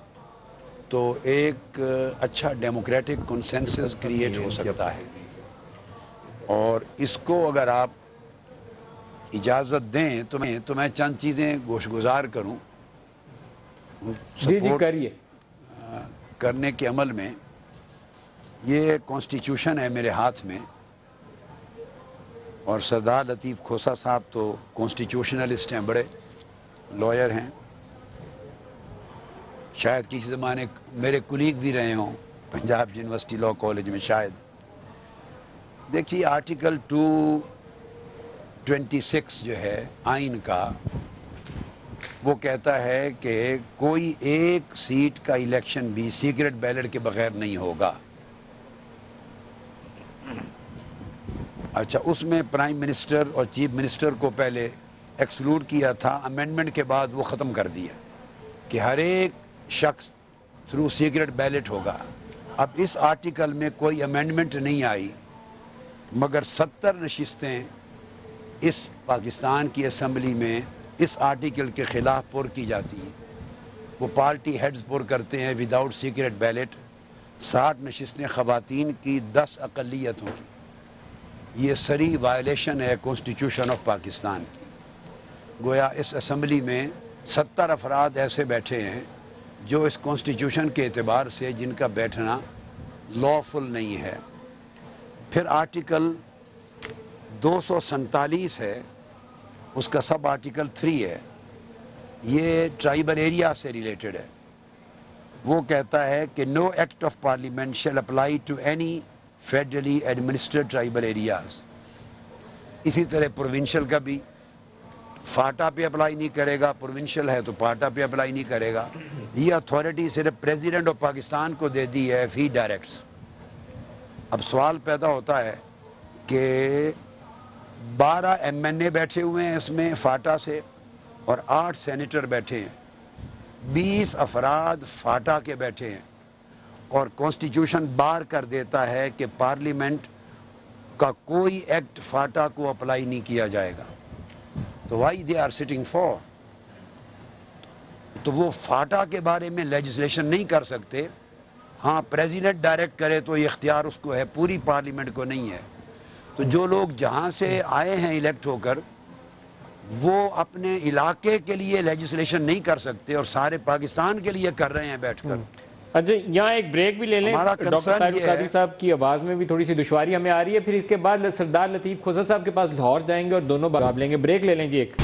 तो एक अच्छा डेमोक्रेटिक कंसेंसस क्रिएट हो सकता है। और इसको अगर आप इजाज़त दें तो मैं चंद चीज़ें गोशगुजार करूं। जी करिए। करने के अमल में ये कॉन्स्टिट्यूशन है मेरे हाथ में, और सरदार लतीफ़ खोसा साहब तो कॉन्स्टिट्यूशनलिस्ट हैं, बड़े लॉयर हैं, शायद किसी ज़माने मेरे कुलीग भी रहे हों पंजाब यूनिवर्सिटी लॉ कॉलेज में शायद। देखिए आर्टिकल 226 जो है आइन का, वो कहता है कि कोई एक सीट का इलेक्शन भी सीक्रेट बैलेट के बगैर नहीं होगा। अच्छा, उसमें प्राइम मिनिस्टर और चीफ मिनिस्टर को पहले एक्सक्लूड किया था, अमेंडमेंट के बाद वो ख़त्म कर दिया कि हर एक शख्स थ्रू सीक्रेट बैलेट होगा। अब इस आर्टिकल में कोई अमेंडमेंट नहीं आई, मगर 70 नशिस्तें इस पाकिस्तान की असम्बली में इस आर्टिकल के ख़िलाफ़ पुर की जाती हैं। वो पार्टी हेड्स पुर करते हैं विदाउट सीक्रेट बैलेट। 60 नशिस्तें ख़वातीन की, 10 अक़लियतों की। ये सरी वायलेशन है कॉन्स्टिट्यूशन ऑफ पाकिस्तान की। गोया इस असम्बली में 70 अफराद ऐसे बैठे हैं जो इस कॉन्स्टिट्यूशन के एतबार से जिनका बैठना लॉफुल नहीं है। फिर आर्टिकल 247 है, उसका सब आर्टिकल 3 है, ये ट्राइबल एरिया से रिलेटेड है। वो कहता है कि no act of parliament shall apply to any federally administered tribal areas. इसी तरह प्रोविंशियल का भी फाटा पे अप्लाई नहीं करेगा, प्रोविंशियल है तो फाटा पे अप्लाई नहीं करेगा। ये अथॉरिटी सिर्फ प्रेसिडेंट ऑफ पाकिस्तान को दे दी है, फी डायरेक्ट्स। अब सवाल पैदा होता है कि 12 MNA बैठे हुए हैं इसमें फाटा से और 8 सेनेटर बैठे हैं, 20 अफराद फाटा के बैठे हैं, और कॉन्स्टिट्यूशन बार कर देता है कि पार्लियामेंट का कोई एक्ट फाटा को अप्लाई नहीं किया जाएगा। तो why they are sitting for? तो वो फाटा के बारे में लेजिस्लेशन नहीं कर सकते। हाँ, प्रेसिडेंट डायरेक्ट करे तो ये इख्तियार उसको है, पूरी पार्लियामेंट को नहीं है। तो जो लोग जहाँ से आए हैं इलेक्ट होकर, वो अपने इलाके के लिए लेजिस्लेशन नहीं कर सकते और सारे पाकिस्तान के लिए कर रहे हैं बैठकर। अच्छा, यहाँ एक ब्रेक भी ले लें। डॉक्टर तारिक कादरी साहब की आवाज़ में भी थोड़ी सी दुश्वारी हमें आ रही है, फिर इसके बाद सरदार लतीफ़ खोसर साहब के पास लाहौर जाएंगे और दोनों जवाब लेंगे। ब्रेक ले लें जी एक।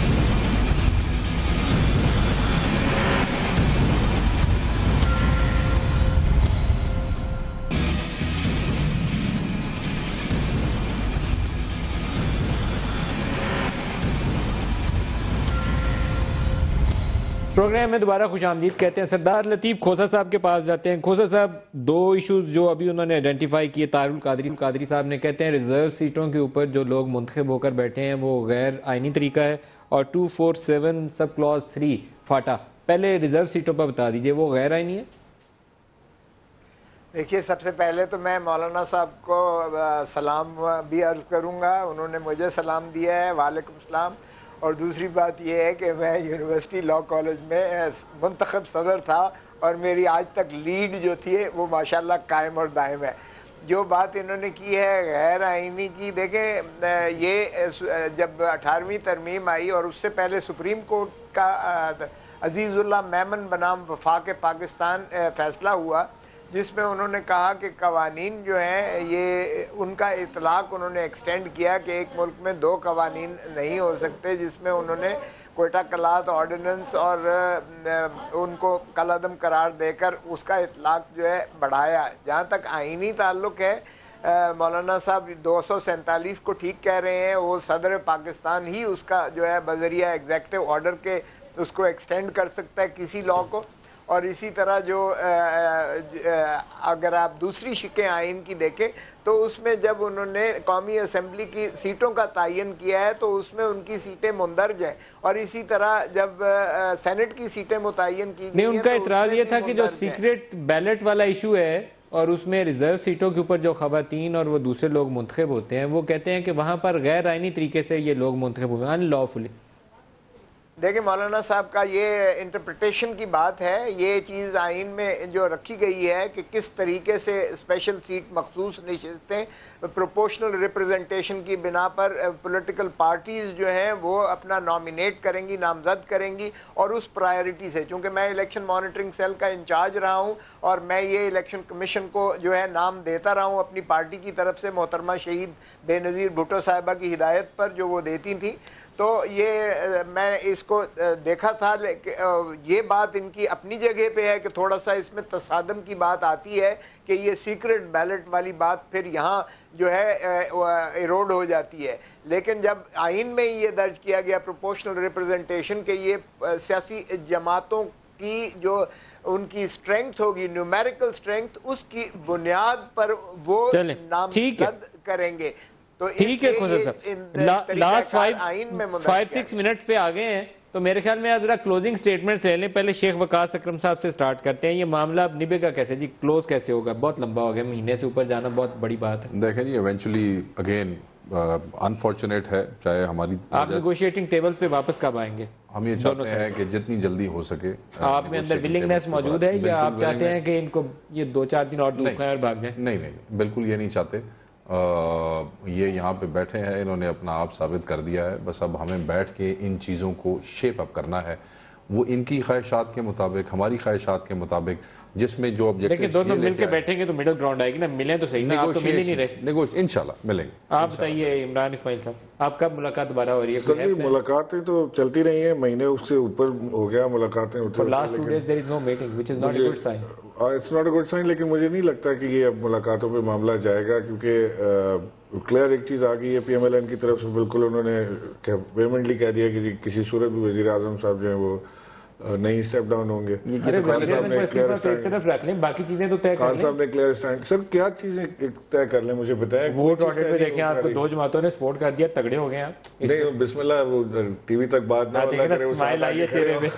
प्रोग्राम में दोबारा खुशामदीद कहते हैं। सरदार लतीफ़ खोसा साहब के पास जाते हैं। खोसा साहब, 2 इशूज़ जो अभी उन्होंने आइडेंटिफाई किए, तारुल कादरी साहब ने कहते हैं रिजर्व सीटों के ऊपर जो लोग मुंतखब होकर बैठे हैं वो गैर आइनी तरीका है, और 247 सब क्लॉज 3 फाटा। पहले रिजर्व सीटों पर बता दीजिए, वो गैर आइनी है? देखिए, सबसे पहले तो मैं मौलाना साहब को सलाम भी अर्ज़ करूँगा, उन्होंने मुझे सलाम दिया है, वालेकुम सलाम। और दूसरी बात यह है कि मैं यूनिवर्सिटी लॉ कॉलेज में मुंतखब सदर था और मेरी आज तक लीड जो थी वो माशाल्लाह कायम और दायम है। जो बात इन्होंने की है गैर आइनी की, देखें ये जब 18वीं तरमीम आई और उससे पहले सुप्रीम कोर्ट का अजीज़ुल्लाह मेमन बनाम वफाक पाकिस्तान फैसला हुआ, जिसमें उन्होंने कहा कि कवानीन जो हैं ये उनका इतलाक उन्होंने एक्सटेंड किया कि एक मुल्क में 2 कवानीन नहीं हो सकते, जिसमें उन्होंने कोयटा कलात ऑर्डिनेंस और उनको कलअदम करार देकर उसका इतलाक जो है बढ़ाया। जहाँ तक आईनी ताल्लुक है, मौलाना साहब 247 को ठीक कह रहे हैं, वो सदर पाकिस्तान ही उसका जो है बजरिया एग्जेक्टिव ऑर्डर के उसको एक्सटेंड कर सकता है किसी लॉ को। और इसी तरह जो अगर आप दूसरी शिकें आइन की देखें तो उसमें जब उन्होंने कौमी असम्बली की सीटों का तयन किया है तो उसमें उनकी सीटें मुंदरज हैं, और इसी तरह जब सेनेट की सीटें मुतयन की गई, उनका इतराज ये था कि जो सीक्रेट बैलेट वाला इशू है और उसमें रिजर्व सीटों के ऊपर जो खवातीन और वो दूसरे लोग मुंतखब होते हैं, वो कहते हैं कि वहां पर गैर आइनी तरीके से ये लोग मुंतखब हुए, अनलॉफुली। देखिए मौलाना साहब का ये इंटरप्रिटेशन की बात है, ये चीज़ आइन में जो रखी गई है कि किस तरीके से स्पेशल सीट मखसूस नशिस्तें प्रोपोर्शनल रिप्रेजेंटेशन की बिना पर पॉलिटिकल पार्टीज जो हैं वो अपना नॉमिनेट करेंगी, नामजद करेंगी, और उस प्रायोरिटी से, चूँकि मैं इलेक्शन मॉनिटरिंग सेल का इंचार्ज रहा हूँ और मैं ये इलेक्शन कमीशन को जो है नाम देता रहा हूँ अपनी पार्टी की तरफ से, मोहतरमा शहीद बेनज़ीर भुट्टो साहिबा की हिदायत पर जो वो देती थी, तो ये मैं इसको देखा था। ये बात इनकी अपनी जगह पे है कि थोड़ा सा इसमें तसादम की बात आती है कि ये सीक्रेट बैलेट वाली बात फिर यहाँ जो है इरोड हो जाती है। लेकिन जब आइन में ये दर्ज किया गया प्रोपोर्शनल रिप्रेजेंटेशन के ये सियासी जमातों की जो उनकी स्ट्रेंथ होगी, न्यूमेरिकल स्ट्रेंथ, उसकी बुनियाद पर वो नामजद करेंगे। तो ठीक है खुदा साहब, लास्ट 5-6 मिनट पे आ गए हैं, तो मेरे ख्याल में जरा क्लोजिंग स्टेटमेंट्स ले लें। पहले शेख वकास अकरम साहब से स्टार्ट करते हैं। ये मामला अब निभेगा कैसे जी, क्लोज कैसे होगा? बहुत लंबा हो गया, महीने से ऊपर जाना बहुत बड़ी बात है। देखें जी, इवेंचुअली अगेन अनफॉर्चुनेट है, चाहे हमारी आप नेगोशिएटिंग टेबल्स पे वापस कब आएंगे? हम ये चाहते हैं कि जितनी जल्दी हो सके। आप में अंदर विलिंगनेस मौजूद है या आप चाहते हैं कि इनको ये 2-4 दिन और धूप खाएं और भाग जाएं? नहीं, बिल्कुल ये नहीं चाहते। ये यहाँ पे बैठे हैं, इन्होंने अपना आप साबित कर दिया है, बस अब हमें बैठ के इन चीज़ों को शेप अप करना है, वो इनकी ख्वाहिशात के मुताबिक, हमारी ख्वाहिशात के मुताबिक, जिसमें जो ऑब्जेक्टिव। लेकिन दोनों मिलकर बैठेंगे तो मिडिल ग्राउंड आएगी ना, मिलें तो सही ना, आप तो मिल ही नहीं रहे। इंशाल्लाह मिलेंगे। आप बताइए इमरान इस्माइल साहब, आप कब मुलाकात दोबारा हो रही है? सर मुलाकातें तो चलती रही हैं, महीने उससे ऊपर हो गया मुलाकातें। Last 2 days there is no meeting which is not a good sign. It's not a good sign, लेकिन मुझे नहीं लगता कि ये अब मुलाकातों पे मामला जाएगा, क्योंकि क्लियर एक चीज़ आ गई है PMLN की तरफ से, बिल्कुल उन्होंने वेहेमेंटली कह दिया कि किसी सूरत भी वज़ीर आज़म साहब जो हैं वो नहीं स्टेप डाउन होंगे। अरे खान साहब ने क्लियर स्टैंड तरफ रख लें, बाकी चीजें तो तय कर लें। खान साहब ने क्लियर स्टैंड, सर क्या चीजें तय कर लें मुझे बताएं। वोट ऑडिट पे देखें, आपको 2 जमातों ने सपोर्ट कर दिया, तगड़े हो गए आप। नहीं बिस्मिल्लाह, वो टीवी तक बात ना करे, स्माइल आई है चेहरे पे।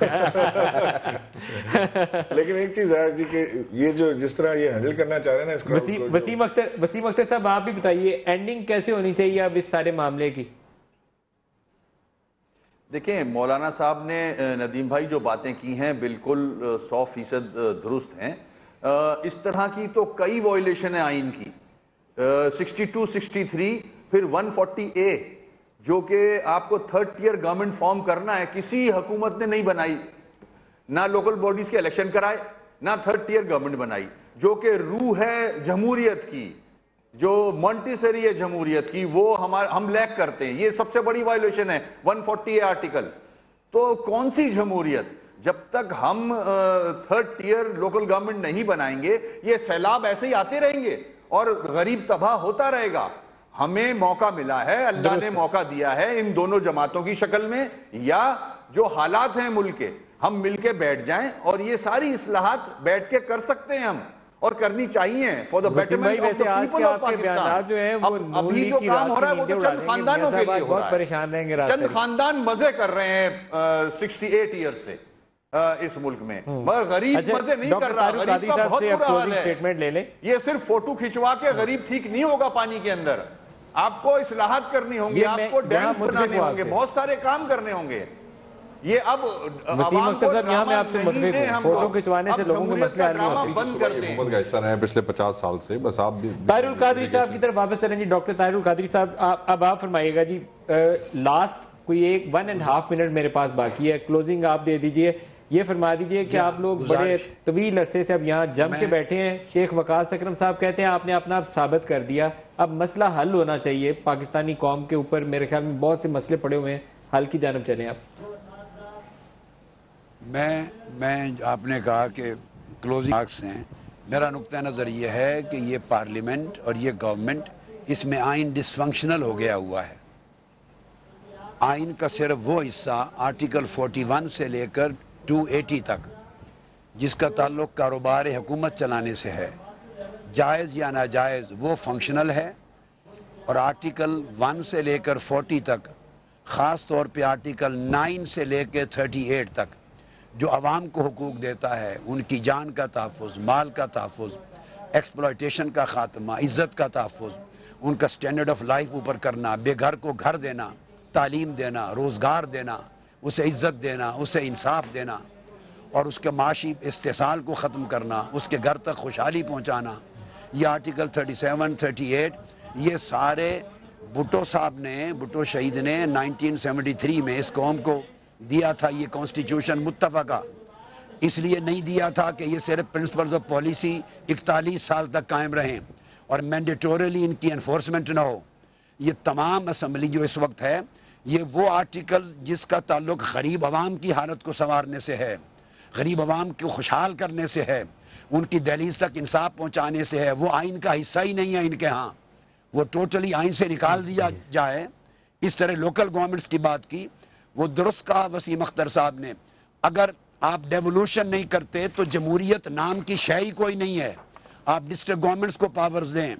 लेकिन एक चीज है जी कि ये जो जिस तरह ये हैंडल करना चाह रहे हैं ना इसको, वसीम अख्तर साहब आप भी बताइए, एंडिंग कैसे होनी चाहिए अब इस सारे मामले की? देखिए, मौलाना साहब ने, नदीम भाई, जो बातें की हैं बिल्कुल 100% दुरुस्त हैं। इस तरह की तो कई वॉयलेशन है आइन की, 62, 63, फिर 140A, जो कि आपको 3rd tier गवर्नमेंट फॉर्म करना है, किसी हुकूमत ने नहीं बनाई, ना लोकल बॉडीज के इलेक्शन कराए, ना 3rd tier गवर्नमेंट बनाई, जो कि रूह है जमहूरियत की, जो मॉन्टेसरी है जमहूरियत की, वो हम लैक करते हैं। ये सबसे बड़ी वायलेशन है 140A आर्टिकल। तो कौन सी जमहूरियत? जब तक हम 3rd tier लोकल गवर्नमेंट नहीं बनाएंगे, ये सैलाब ऐसे ही आते रहेंगे और गरीब तबाह होता रहेगा। हमें मौका मिला है, अल्लाह ने मौका दिया है इन दोनों जमातों की शक्ल में, या जो हालात हैं मुल्क के, हम मिलके बैठ जाएं और ये सारी इस्लाहात बैठ के कर सकते हैं हम, और करनी चाहिए for the betterment of the people of Pakistan. जो है वो अभी जो काम हो रहा है वो तो चंद खानदानों के लिए हो रहा है, परेशान रहेंगे, चंद खानदान मजे कर रहे हैं 68 ईयर्स से इस मुल्क में, मगर गरीब मजे नहीं कर रहा। गरीब का बहुत बुरा हाल है। स्टेटमेंट ले ले, ये सिर्फ फोटो खिंचवा के गरीब ठीक नहीं होगा पानी के अंदर। आपको इस्लाहात करनी होंगी, आपको डैम्स बनाने होंगे, बहुत सारे काम करने होंगे। ये अब वसीम अख्तर साहब, यहाँ मैं आपसे मुतफिक हूं, फोटो खिंचवाने से लोगों के मसले हल नहीं होते। बंद कर दें। हुकूमत का हिस्सा रहे हैं पिछले 50 साल से, बस आप भी। ताहिरुल कादरी साहब की तरफ वापस चलें जी। डॉक्टर ताहिरुल कादरी साहब, अब आप फरमाइएगा जी, लास्ट कोई 1.5 मिनट मेरे पास बाकी है, क्लोजिंग आप दे दीजिए ये फरमा दीजिए कि आप लोग बड़े तवील अरसे से अब यहाँ जम के बैठे हैं। शेख वकास अकरम साहब कहते हैं आपने अपना आप साबित कर दिया, अब मसला हल होना चाहिए। पाकिस्तानी कौम के ऊपर मेरे ख्याल में बहुत से मसले पड़े हुए हैं, हल की जानब चलें आप। मैं आपने कहा कि क्लोजिंग मार्क्स हैं, मेरा नुक्ता नज़र ये है कि ये पार्लियामेंट और ये गवर्नमेंट, इसमें आइन डिसफंक्शनल हो गया हुआ है। आइन का सिर्फ वो हिस्सा आर्टिकल 41 से लेकर 280 तक जिसका ताल्लुक कारोबार हुकूमत चलाने से है, जायज़ या नाजायज़, वो फंक्शनल है। और आर्टिकल 1 से लेकर 40 तक, ख़ास तौर पे आर्टिकल 9 से लेकर 38 तक जो आवाम को हुकूक देता है, उनकी जान का तहफ़्फ़ुज़, माल का तहफ़्फ़ुज़, एक्सप्लॉयटेशन का ख़ात्मा, इज़्ज़त का तहफ़्फ़ुज़, उनका स्टैंडर्ड ऑफ लाइफ ऊपर करना, बेघर को घर देना, तालीम देना, रोज़गार देना, उसे इज़्ज़त देना, उसे इंसाफ देना और उसके माशी इस्तेसाल को ख़त्म करना, उसके घर तक खुशहाली पहुँचाना, ये आर्टिकल 37, 38 ये सारे भुट्टो साहब ने, भुट्टो शहीद ने 1973 में इस कौम को दिया था। ये कॉन्स्टिट्यूशन मुत्तफ़क़ा इसलिए नहीं दिया था कि ये सिर्फ प्रिंसिपल्स ऑफ पॉलिसी 41 साल तक कायम रहें और मैंडेटोरली इनकी एनफोर्समेंट ना हो। ये तमाम असम्बली जो इस वक्त है, ये वो आर्टिकल जिसका ताल्लुक गरीब आवाम की हालत को संवारने से है, गरीब आवाम को खुशहाल करने से है, उनकी दहलीज तक इंसाफ पहुँचाने से है, वो आइन का हिस्सा ही नहीं है इनके यहाँ। वो टोटली आइन से निकाल दिया जाए। इस तरह लोकल गवर्नमेंट्स की बात की, वो दुरुस्त कहा वसीम अख्तर साहब ने, अगर आप डेवोल्यूशन नहीं करते तो जमहूरियत नाम की शय ही कोई नहीं है। आप डिस्ट्रिक्ट गवर्नमेंट्स को पावर्स दें,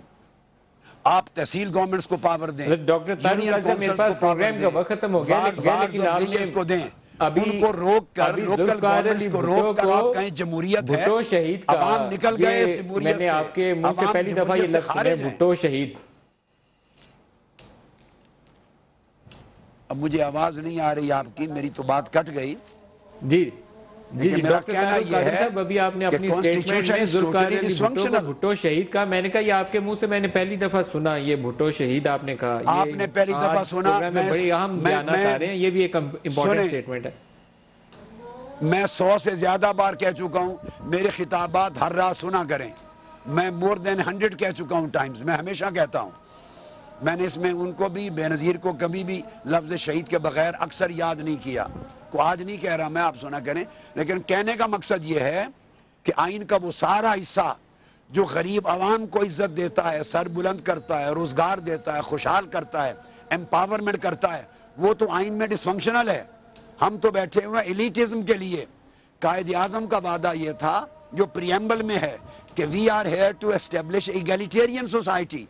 आप तहसील गवर्नमेंट्स को पावर दें, डॉक्टर मेरे पास प्रोग्राम का वक्त खत्म हो गया, लेकिन को दें, उनको रोक कर लोकल गवर्नमेंट्स को रोक कर आप कहें जमहूरियत है। भुट्टो शहीद का अवाम निकल गए इस जमहूरियत से। मैंने आपके मुंह से पहली दफा ये लफ्ज़ सुने, भुट्टो शहीद। अब मुझे आवाज नहीं आ रही आपकी, मेरी तो बात कट गई। जी जी, मेरा कहना यह है अभी आपने अपनी स्टेटमेंट में जुल्फ़िकार भुट्टो शहीद का, मैंने कहा ये आपके मुंह से मैंने पहली दफा सुना, ये भुट्टो शहीद आपने कहा, आपने पहली दफा सुना। बड़ी अहम बयान आ रहे हैं, ये भी एक इम्पोर्टेंट स्टेटमेंट है। मैं 100 से ज्यादा बार कह चुका हूं, मेरे खिताबात हर रात सुना करें। मैं मोर देन 100 कह चुका हूं टाइम्स, मैं हमेशा कहता हूं। मैंने इसमें उनको भी, बेनज़ीर को कभी भी लफ्ज़ शहीद के बगैर अक्सर याद नहीं किया, को आज नहीं कह रहा मैं, आप सुना करें। लेकिन कहने का मकसद ये है कि आइन का वो सारा हिस्सा जो गरीब आवाम को इज्जत देता है, सर बुलंद करता है, रोज़गार देता है, खुशहाल करता है, एम्पावरमेंट करता है, वो तो आइन में डिसफंक्शनल है। हम तो बैठे हुए एलिटिज्म के लिए। कायद आज़म का वादा ये था जो प्रियम्बल में है कि we are here to establish egalitarian society.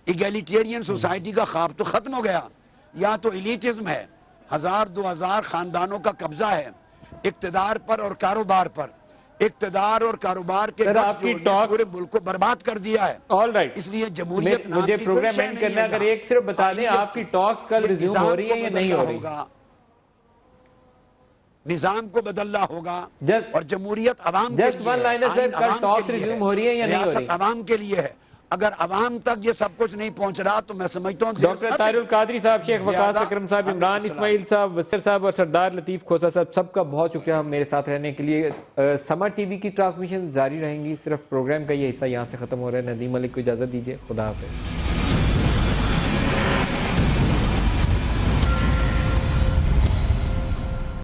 Egalitarian society का ख्वाब तो खत्म हो गया, या तो एलिटिज्म है, 1000-2000 खानदानों का कब्जा है इक्तदार पर और कारोबार पर। इक्तदार और कारोबार के पूरे मुल्क को बर्बाद कर दिया है। ऑल राइट, इसलिए जमहूरियत मुझे प्रोग्राम एंड करना है। अगर एक सिर्फ बता दें, आपकी टॉक्स कल रिज्यूम हो रही है या नहीं हो रही? निजाम को बदलना होगा और जमहूरियत अवाम जस्ट वन लाइनर सर, कल टॉक्स रिज्यूम हो रही है या नहीं हो रही? अवाम के लिए है। अगर अवाम तक ये सब कुछ नहीं पहुंच रहा तो मैं समझता हूँ डॉक्टर ताहिरुल कादरी साहब, शेख वकास अकरम साहब, इमरान इस्माइल साहब, वसीर साहब और सरदार लतीफ़ खोसा साहब, सबका बहुत शुक्रिया मेरे साथ रहने के लिए। समर टीवी की ट्रांसमिशन जारी रहेंगी, सिर्फ प्रोग्राम का ये हिस्सा यहाँ से खत्म हो रहा है। नदीम मलिक को इजाज़त दीजिए, खुदा हाफ़िज़।